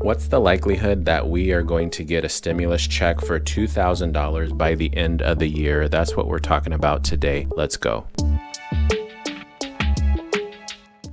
What's the likelihood that we are going to get a stimulus check for $2,000 by the end of the year? That's what we're talking about today. Let's go.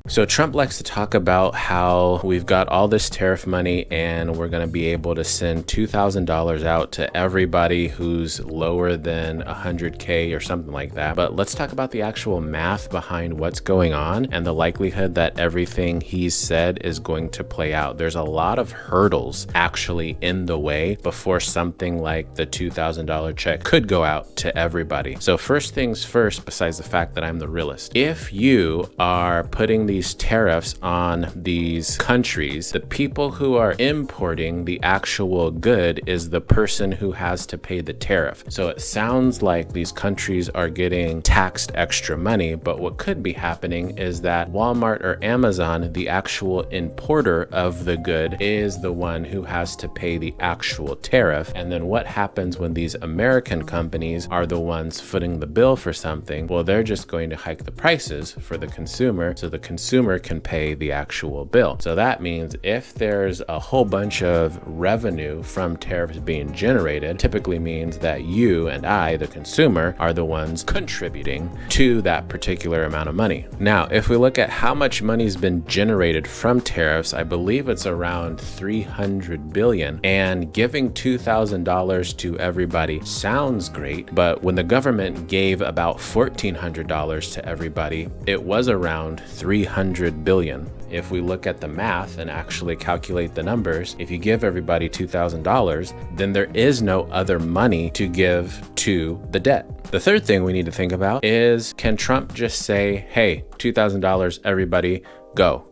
So Trump likes to talk about how we've got all this tariff money and we're going to be able to send $2,000 out to everybody who's lower than 100K or something like that. But let's talk about the actual math behind what's going on and the likelihood that everything he's said is going to play out. There's a lot of hurdles actually in the way before something like the $2,000 check could go out to everybody. So first things first, besides the fact that I'm the realist, if you are putting these tariffs on these countries, the people who are importing the actual good is the person who has to pay the tariff. So it sounds like these countries are getting taxed extra money, but what could be happening is that Walmart or Amazon, the actual importer of the good, is the one who has to pay the actual tariff. And then what happens when these American companies are the ones footing the bill for something? Well, they're just going to hike the prices for the consumer, so the consumer can pay the actual bill. So that means if there's a whole bunch of revenue from tariffs being generated, typically means that you and I, the consumer, are the ones contributing to that particular amount of money. Now, if we look at how much money's been generated from tariffs, I believe it's around 300 billion, and giving $2,000 to everybody sounds great, but when the government gave about $1,400 to everybody, it was around 300 billion. If we look at the math and actually calculate the numbers, if you give everybody $2,000, then there is no other money to give to the debt. The third thing we need to think about is, can Trump just say, hey, $2,000, everybody go?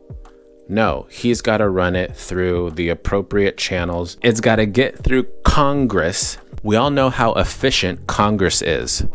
No, he's got to run it through the appropriate channels. It's got to get through Congress. We all know how efficient Congress is.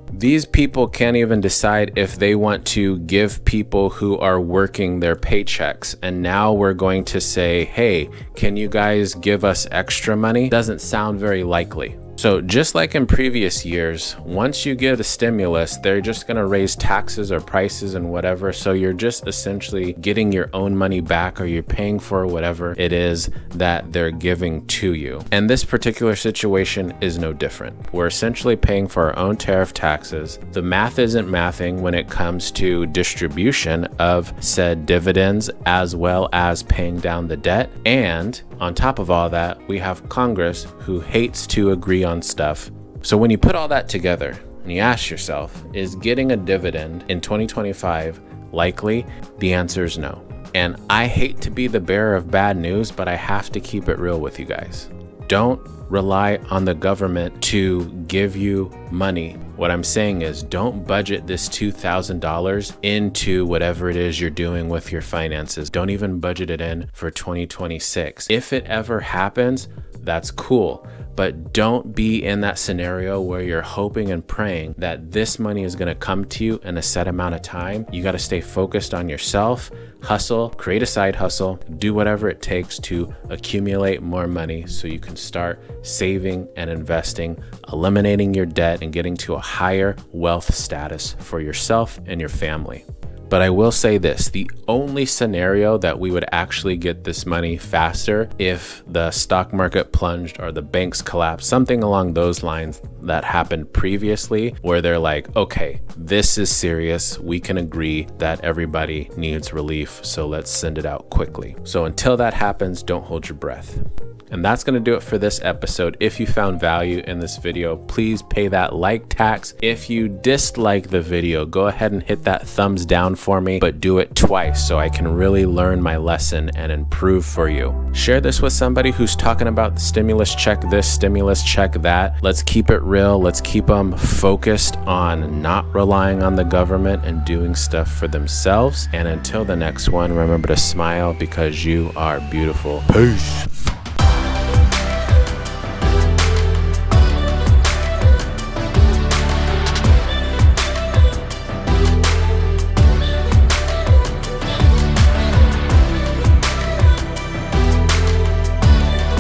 These people can't even decide if they want to give people who are working their paychecks. And now we're going to say, hey, can you guys give us extra money? Doesn't sound very likely. So just like in previous years, once you give the stimulus, they're just going to raise taxes or prices and whatever. So you're just essentially getting your own money back, or you're paying for whatever it is that they're giving to you. And this particular situation is no different. We're essentially paying for our own tariff taxes. The math isn't mathing when it comes to distribution of said dividends, as well as paying down the debt. And on top of all that, we have Congress who hates to agree on stuff. So when you put all that together and you ask yourself, is getting a dividend in 2025 likely? The answer is no. And I hate to be the bearer of bad news, but I have to keep it real with you guys. Don't rely on the government to give you money. What I'm saying is, don't budget this $2,000 into whatever it is you're doing with your finances. Don't even budget it in for 2026. If it ever happens, that's cool. But don't be in that scenario where you're hoping and praying that this money is going to come to you in a set amount of time. You got to stay focused on yourself, hustle, create a side hustle, do whatever it takes to accumulate more money so you can start saving and investing, eliminating your debt, and getting to a higher wealth status for yourself and your family. But I will say this, the only scenario that we would actually get this money faster if the stock market plunged or the banks collapsed, something along those lines that happened previously, where they're like, okay, this is serious. We can agree that everybody needs relief, so let's send it out quickly. So until that happens, don't hold your breath. And that's going to do it for this episode. If you found value in this video, please pay that like tax. If you dislike the video, go ahead and hit that thumbs down for me, but do it twice so I can really learn my lesson and improve for you. Share this with somebody who's talking about the stimulus check this, stimulus check that. Let's keep it real. Let's keep them focused on not relying on the government and doing stuff for themselves. And until the next one, remember to smile because you are beautiful. Peace.